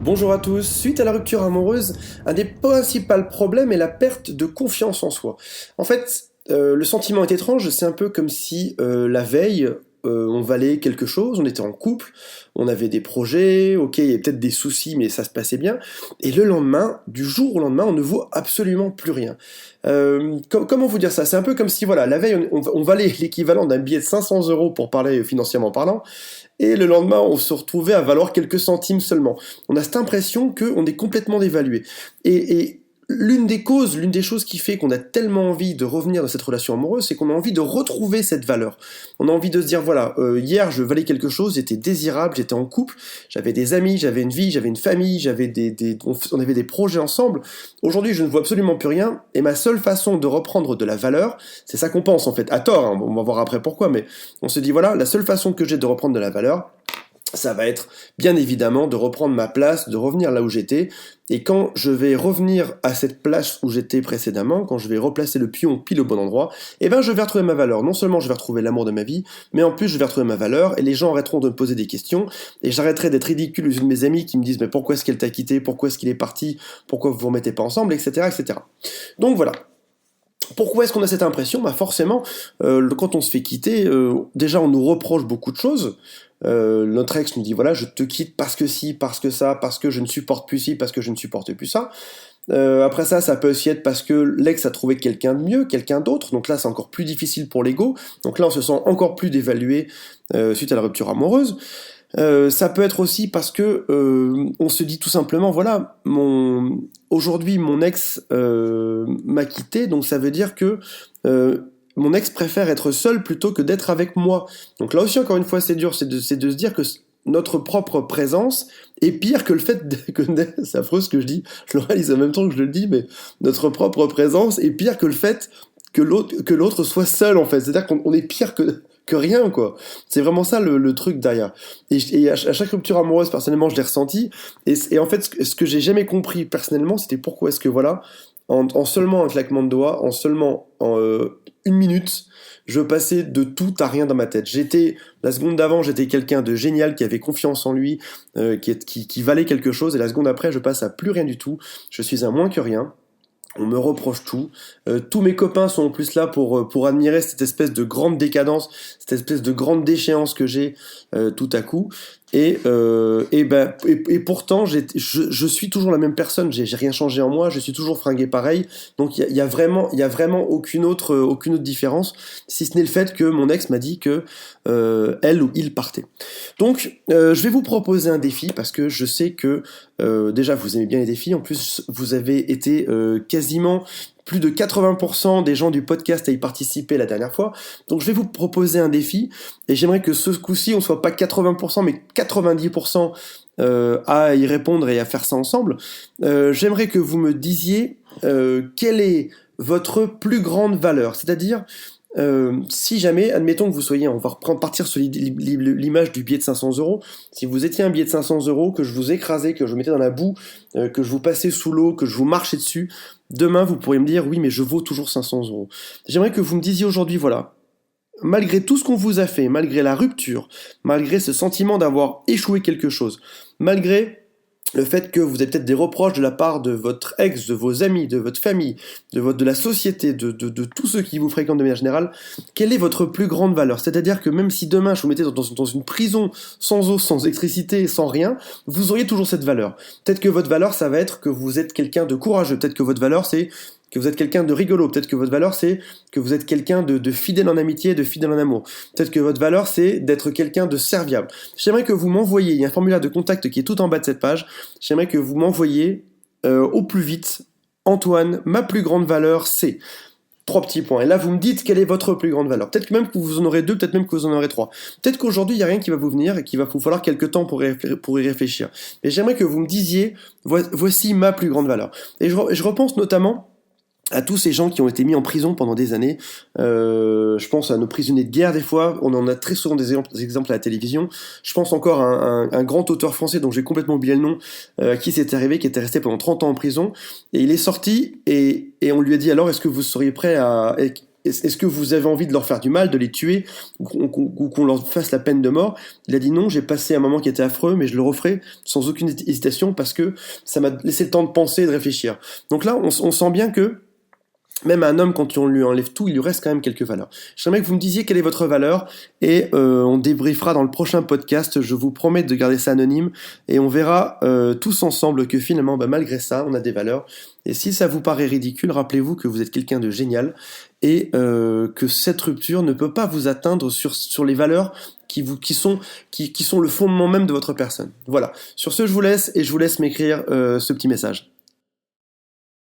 Bonjour à tous, suite à la rupture amoureuse, un des principaux problèmes est la perte de confiance en soi. En fait, le sentiment est étrange, c'est un peu comme si la veille, on valait quelque chose, on était en couple, on avait des projets, ok, il y avait peut-être des soucis, mais ça se passait bien, et le lendemain, du jour au lendemain, on ne vaut absolument plus rien. Comment vous dire ça? C'est un peu comme si, voilà, la veille, on valait l'équivalent d'un billet de 500 euros pour parler financièrement parlant, et le lendemain, on se retrouvait à valoir quelques centimes seulement. On a cette impression qu'on est complètement dévalué. Et l'une des choses qui fait qu'on a tellement envie de revenir dans cette relation amoureuse, c'est qu'on a envie de retrouver cette valeur. On a envie de se dire, voilà, hier je valais quelque chose, j'étais désirable, j'étais en couple, j'avais des amis, j'avais une vie, j'avais une famille, on avait des projets ensemble. Aujourd'hui, je ne vois absolument plus rien, et ma seule façon de reprendre de la valeur, c'est ça qu'on pense en fait, à tort, hein, on va voir après pourquoi, mais on se dit, voilà, la seule façon que j'ai de reprendre de la valeur, ça va être bien évidemment de reprendre ma place, de revenir là où j'étais, et quand je vais revenir à cette place où j'étais précédemment, quand je vais replacer le pion pile au bon endroit, eh ben je vais retrouver ma valeur. Non seulement je vais retrouver l'amour de ma vie, mais en plus je vais retrouver ma valeur, et les gens arrêteront de me poser des questions, et j'arrêterai d'être ridicule aux yeux de mes amis qui me disent mais pourquoi est-ce qu'elle t'a quitté, pourquoi est-ce qu'il est parti, pourquoi vous vous remettez pas ensemble, etc. etc. Donc voilà. Pourquoi est-ce qu'on a cette impression? Bah forcément, quand on se fait quitter, déjà on nous reproche beaucoup de choses. Notre ex nous dit voilà, je te quitte parce que si, parce que ça, parce que je ne supporte plus ci, parce que je ne supporte plus ça. Après ça, ça peut aussi être parce que l'ex a trouvé quelqu'un de mieux, quelqu'un d'autre. Donc là, c'est encore plus difficile pour l'ego. Donc là, on se sent encore plus dévalué suite à la rupture amoureuse. Ça peut être aussi parce que on se dit tout simplement voilà, aujourd'hui mon ex m'a quitté, donc ça veut dire que mon ex préfère être seul plutôt que d'être avec moi. Donc là aussi, encore une fois, c'est dur, c'est de se dire que notre propre présence est pire que le fait que c'est affreux ce que je dis, je le réalise en même temps que je le dis, mais notre propre présence est pire que le fait que l'autre soit seul en fait. C'est-à-dire qu'on est pire que rien, quoi. C'est vraiment ça le truc derrière. Et à chaque rupture amoureuse, personnellement, je l'ai ressenti. Et en fait, ce que j'ai jamais compris personnellement, c'était pourquoi est-ce que, voilà, en seulement un claquement de doigts, en une minute, je passais de tout à rien dans ma tête. La seconde d'avant, j'étais quelqu'un de génial, qui avait confiance en lui, qui valait quelque chose, et la seconde après, je passe à plus rien du tout. Je suis un moins que rien. On me reproche tout. Tous mes copains sont en plus là pour admirer cette espèce de grande décadence, cette espèce de grande déchéance que j'ai tout à coup. Et pourtant, je suis toujours la même personne. J'ai rien changé en moi. Je suis toujours fringué pareil. Donc il y a vraiment aucune autre différence, si ce n'est le fait que mon ex m'a dit que elle ou il partait. Donc je vais vous proposer un défi parce que je sais que déjà vous aimez bien les défis. En plus, vous avez été quasiment plus de 80% des gens du podcast à y participer la dernière fois. Donc je vais vous proposer un défi et j'aimerais que ce coup-ci on soit pas 80% mais 90% à y répondre et à faire ça ensemble. J'aimerais que vous me disiez quelle est votre plus grande valeur, c'est-à-dire si jamais, admettons que vous soyez, on va partir sur l'image du billet de 500 euros, si vous étiez un billet de 500 euros, que je vous écrasais, que je vous mettais dans la boue, que je vous passais sous l'eau, que je vous marchais dessus, demain vous pourriez me dire oui mais je vaux toujours 500 euros. J'aimerais que vous me disiez aujourd'hui voilà, malgré tout ce qu'on vous a fait, malgré la rupture, malgré ce sentiment d'avoir échoué quelque chose, malgré le fait que vous avez peut-être des reproches de la part de votre ex, de vos amis, de votre famille, de la société, de tous ceux qui vous fréquentent de manière générale, quelle est votre plus grande valeur? C'est-à-dire que même si demain je vous mettais dans une prison sans eau, sans électricité, sans rien, vous auriez toujours cette valeur. Peut-être que votre valeur, ça va être que vous êtes quelqu'un de courageux. Peut-être que votre valeur, c'est que vous êtes quelqu'un de rigolo, peut-être que votre valeur c'est que vous êtes quelqu'un de fidèle en amitié, de fidèle en amour, peut-être que votre valeur c'est d'être quelqu'un de serviable. J'aimerais que vous m'envoyiez, il y a un formulaire de contact qui est tout en bas de cette page, j'aimerais que vous m'envoyiez au plus vite, Antoine, ma plus grande valeur c'est... 3 petits points. Et là, vous me dites quelle est votre plus grande valeur. Peut-être que même que vous en aurez 2, peut-être même que vous en aurez 3. Peut-être qu'aujourd'hui, il n'y a rien qui va vous venir et qu'il va vous falloir quelques temps pour y réfléchir. Et j'aimerais que vous me disiez, voici ma plus grande valeur. Et je repense notamment à tous ces gens qui ont été mis en prison pendant des années. Je pense à nos prisonniers de guerre des fois, on en a très souvent des exemples à la télévision. Je pense encore à un grand auteur français dont j'ai complètement oublié le nom, qui s'était arrivé, qui était resté pendant 30 ans en prison, et il est sorti, et on lui a dit alors est-ce que vous seriez prêt à... est-ce que vous avez envie de leur faire du mal, de les tuer, ou qu'on leur fasse la peine de mort? Il a dit non, j'ai passé un moment qui était affreux, mais je le referai sans aucune hésitation parce que ça m'a laissé le temps de penser et de réfléchir. Donc là, on sent bien que même un homme, quand on lui enlève tout, il lui reste quand même quelques valeurs. J'aimerais que vous me disiez quelle est votre valeur et on débriefera dans le prochain podcast. Je vous promets de garder ça anonyme et on verra tous ensemble que finalement, malgré ça, on a des valeurs. Et si ça vous paraît ridicule, rappelez-vous que vous êtes quelqu'un de génial et que cette rupture ne peut pas vous atteindre sur les valeurs qui sont le fondement même de votre personne. Voilà. Sur ce, je vous laisse et je vous laisse m'écrire ce petit message.